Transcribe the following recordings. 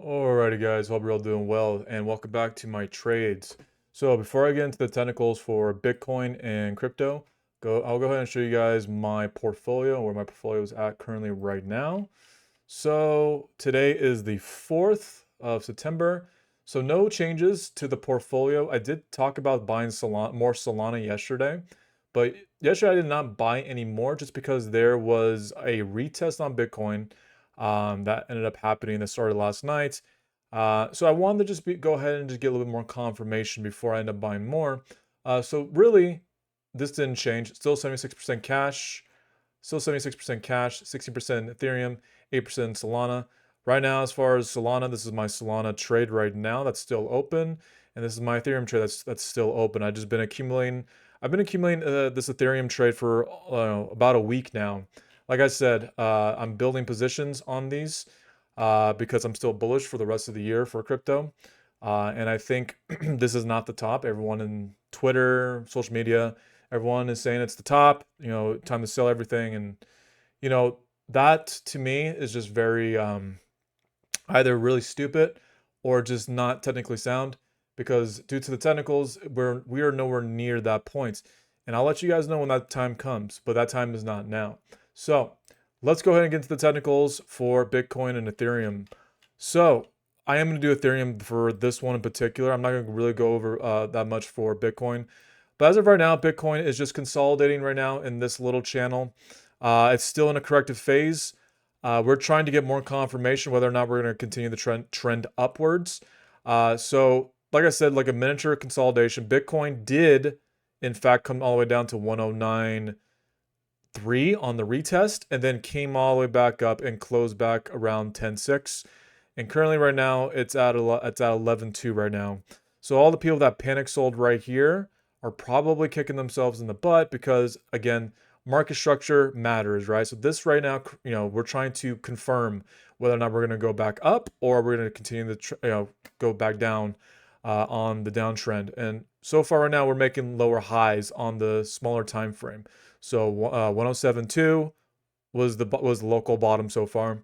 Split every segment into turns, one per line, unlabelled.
Alrighty guys, hope you're all doing well and welcome back to my trades. So before I get into the technicals for Bitcoin and crypto, I'll go ahead and show you guys my portfolio, where my portfolio is at currently right now. So today is the 4th of September. So no changes to the portfolio. I did talk about buying more Solana yesterday, but yesterday I did not buy any more just because there was a retest on Bitcoin that ended up happening that started last night. So I wanted to just go ahead and just get a little bit more confirmation before I end up buying more. So really, this didn't change. Still 76% cash, still 76% cash, 16% Ethereum, 8% Solana. Right now, as far as Solana, this is my Solana trade right now that's still open, and this is my Ethereum trade that's still open. I've been accumulating this Ethereum trade for about a week now. Like I said, I'm building positions on these because I'm still bullish for the rest of the year for crypto. And I think this is not the top. Everyone in Twitter, social media, everyone is saying it's the top, time to sell everything. And, that to me is just very either really stupid or just not technically sound because due to the technicals, we are nowhere near that point. And I'll let you guys know when that time comes, but that time is not now. So let's go ahead and get into the technicals for Bitcoin and Ethereum. So I am going to do Ethereum for this one in particular. I'm not going to really go over that much for Bitcoin. But as of right now, Bitcoin is just consolidating right now in this little channel. It's still in a corrective phase. We're trying to get more confirmation whether or not we're going to continue the trend upwards. So, like I said, like a miniature consolidation, Bitcoin did, in fact, come all the way down to 109.3 on the retest, and then came all the way back up and closed back around 10.6. And currently, right now, it's at 11.2 right now. So all the people that panic sold right here are probably kicking themselves in the butt because, again, market structure matters, right? So this right now, we're trying to confirm whether or not we're going to go back up or we're going to continue to go back down on the downtrend. And so far right now, we're making lower highs on the smaller time frame. So 107.2 was the local bottom so far,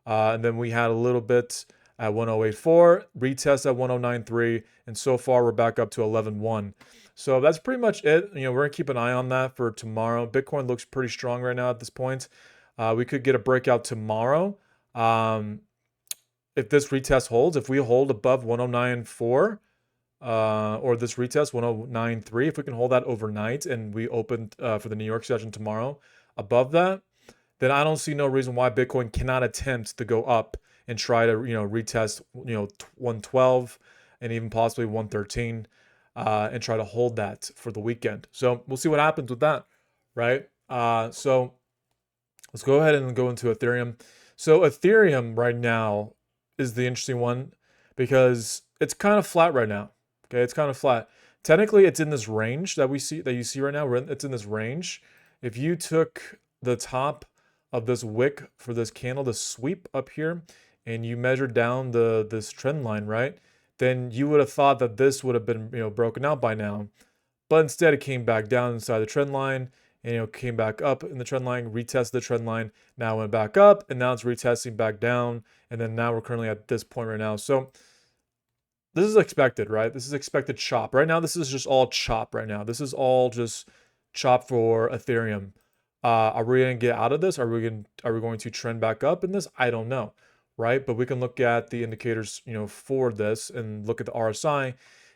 and then we had a little bit at 108.4, retest at 109.3, and so far we're back up to 11.1. So that's pretty much it. We're gonna keep an eye on that for tomorrow. Bitcoin looks pretty strong right now at this point. We could get a breakout tomorrow. If this retest holds, if we hold above 109.4, or this retest 109.3, if we can hold that overnight and we open for the New York session tomorrow above that, then I don't see no reason why Bitcoin cannot attempt to go up and try to retest 112 and even possibly 113 and try to hold that for the weekend. So we'll see what happens with that, right? So let's go ahead and go into Ethereum. So Ethereum right now is the interesting one because it's kind of flat right now. Okay, it's kind of flat. Technically, it's in this range that you see right now. It's in this range. If you took the top of this wick for this candle, the sweep up here, and you measured down this trend line, right? Then you would have thought that this would have been broken out by now, but instead it came back down inside the trend line and came back up in the trend line, retested the trend line, now went back up, and now it's retesting back down, and then now we're currently at this point right now. So this is expected, right? This is expected chop. Right now, this is just all chop right now. This is all just chop for Ethereum. Are we going to get out of this? Are we going to trend back up in this? I don't know, right? But we can look at the indicators, for this and look at the RSI,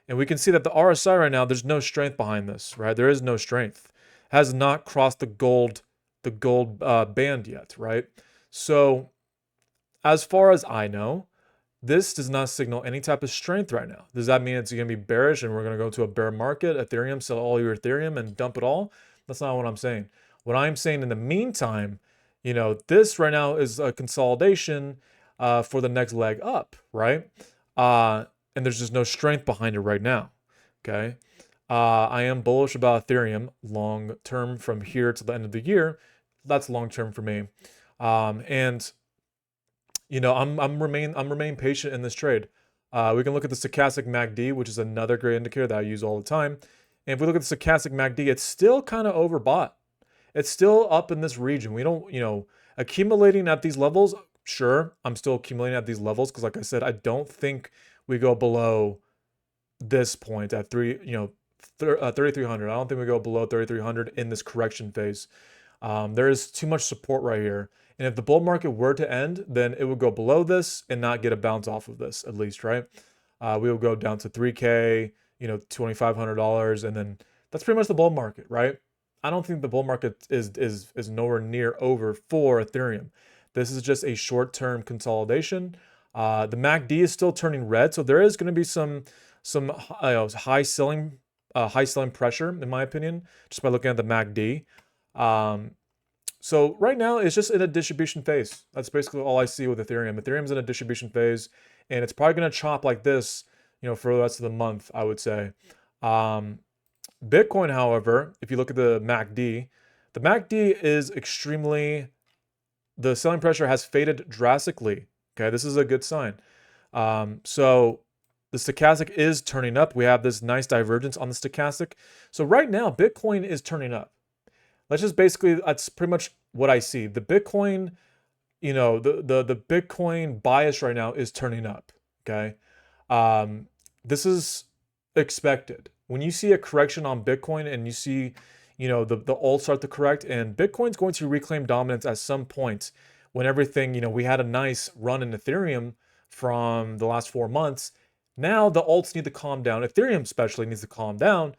and we can see that the RSI right now, there's no strength behind this, right? There is no strength. It has not crossed the gold band yet, right? So as far as I know, this does not signal any type of strength right now. Does that mean it's going to be bearish and we're going to go to a bear market, Ethereum, sell all your Ethereum and dump it all? That's not what I'm saying. What I'm saying in the meantime, this right now is a consolidation for the next leg up, right? And there's just no strength behind it right now, okay? I am bullish about Ethereum long term from here to the end of the year. That's long term for me. And I'm remain patient in this trade. We can look at the stochastic MACD, which is another great indicator that I use all the time. And if we look at the stochastic MACD, it's still kind of overbought. It's still up in this region. We don't, accumulating at these levels sure, I'm still accumulating at these levels because, like I said, I don't think we go below this point at 3,300. I don't think we go below 3,300 in this correction phase. There is too much support right here. And if the bull market were to end, then it would go below this and not get a bounce off of this, at least, right? We will go down to 3K, $2,500, and then that's pretty much the bull market, right? I don't think the bull market is nowhere near over for Ethereum. This is just a short-term consolidation. The MACD is still turning red, so there is going to be some high selling pressure, in my opinion, just by looking at the MACD. So right now it's just in a distribution phase. That's basically all I see with Ethereum. Ethereum's in a distribution phase, and it's probably going to chop like this, for the rest of the month, I would say. Bitcoin, however, if you look at the MACD is the selling pressure has faded drastically. Okay, this is a good sign. So the stochastic is turning up. We have this nice divergence on the stochastic. So right now, Bitcoin is turning up. That's pretty much what I see. The Bitcoin, the Bitcoin bias right now is turning up. Okay. This is expected. When you see a correction on Bitcoin and you see, the alt start to correct, and Bitcoin's going to reclaim dominance at some point when everything, we had a nice run in Ethereum from the last 4 months. Now the alts need to calm down. Ethereum especially needs to calm down,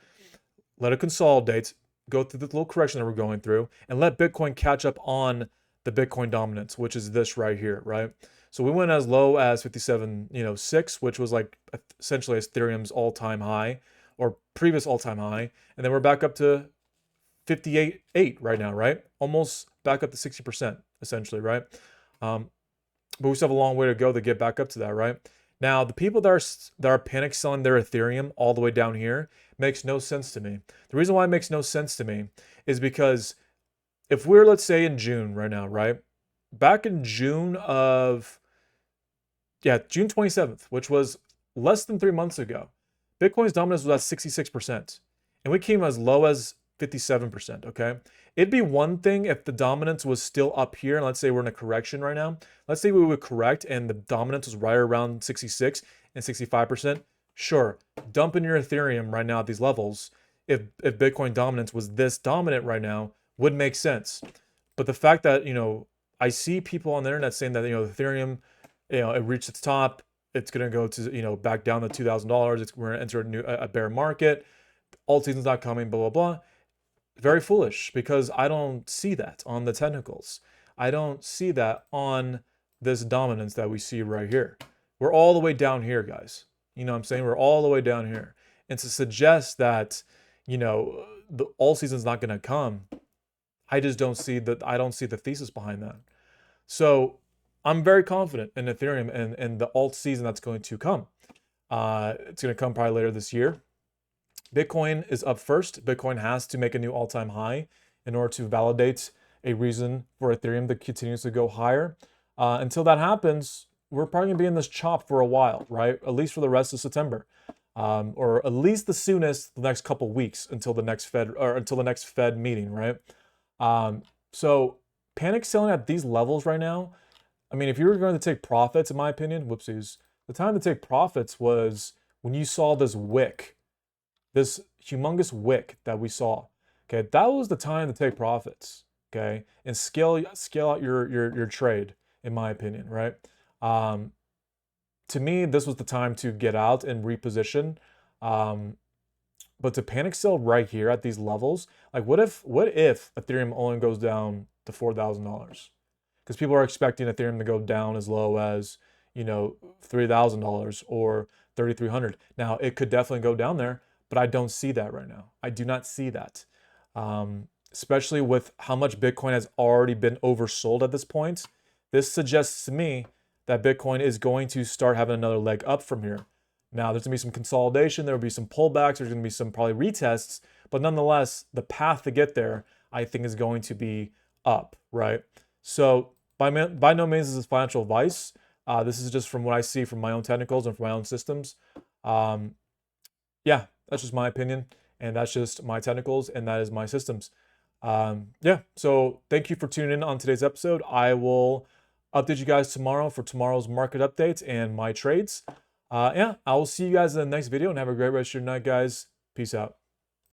let it consolidate, go through the little correction that we're going through, and let Bitcoin catch up on the Bitcoin dominance, which is this right here, right? So we went as low as 57.6, which was like essentially Ethereum's all-time high or previous all-time high. And then we're back up to 58.8 right now, right? Almost back up to 60% essentially, right? But we still have a long way to go to get back up to that, right? Now, the people that are panic selling their Ethereum all the way down here makes no sense to me. The reason why it makes no sense to me is because if we're, let's say, in June right now, right? Back in June 27th, which was less than 3 months ago, Bitcoin's dominance was at 66%. And we came as low as 57%, okay? It'd be one thing if the dominance was still up here, and let's say we're in a correction right now. Let's say we would correct and the dominance was right around 66 and 65%. Sure, dump in your Ethereum right now at these levels. If Bitcoin dominance was this dominant right now, would make sense. But the fact that, I see people on the internet saying that, Ethereum, it reached its top, it's going to go to, back down to $2,000. We're going to enter a bear market. Alt season's not coming, blah, blah, blah. Very foolish, because I don't see that on the technicals. I don't see that on this dominance that we see right here. We're all the way down here, guys. You know what I'm saying? We're all the way down here. And to suggest that, the all season's not going to come, I just don't see I don't see the thesis behind that. So I'm very confident in Ethereum and the alt season that's going to come. It's going to come probably later this year. Bitcoin is up first. Bitcoin has to make a new all-time high in order to validate a reason for Ethereum to continue to go higher. Until that happens, we're probably going to be in this chop for a while, right? At least for the rest of September. Or at least the soonest, the next couple weeks until the next Fed meeting, right? So panic selling at these levels right now, I mean, if you were going to take profits, in my opinion, whoopsies, the time to take profits was when you saw this wick, this humongous wick that we saw. Okay, that was the time to take profits. Okay, and scale out your trade, in my opinion, right? To me, this was the time to get out and reposition. But to panic sell right here at these levels, like what if Ethereum only goes down to $4,000? Because people are expecting Ethereum to go down as low as, $3,000 or 3,300. Now it could definitely go down there, but I don't see that right now. I do not see that, especially with how much Bitcoin has already been oversold at this point. This suggests to me that Bitcoin is going to start having another leg up from here. Now, there's going to be some consolidation. There will be some pullbacks. There's going to be some probably retests. But nonetheless, the path to get there, I think, is going to be up, right? So by no means is this financial advice. This is just from what I see from my own technicals and from my own systems. Yeah, that's just my opinion. And that's just my technicals. And that is my systems. Yeah, so thank you for tuning in on today's episode. I will update you guys tomorrow for tomorrow's market updates and my trades. Yeah, I will see you guys in the next video and have a great rest of your night, guys. Peace out.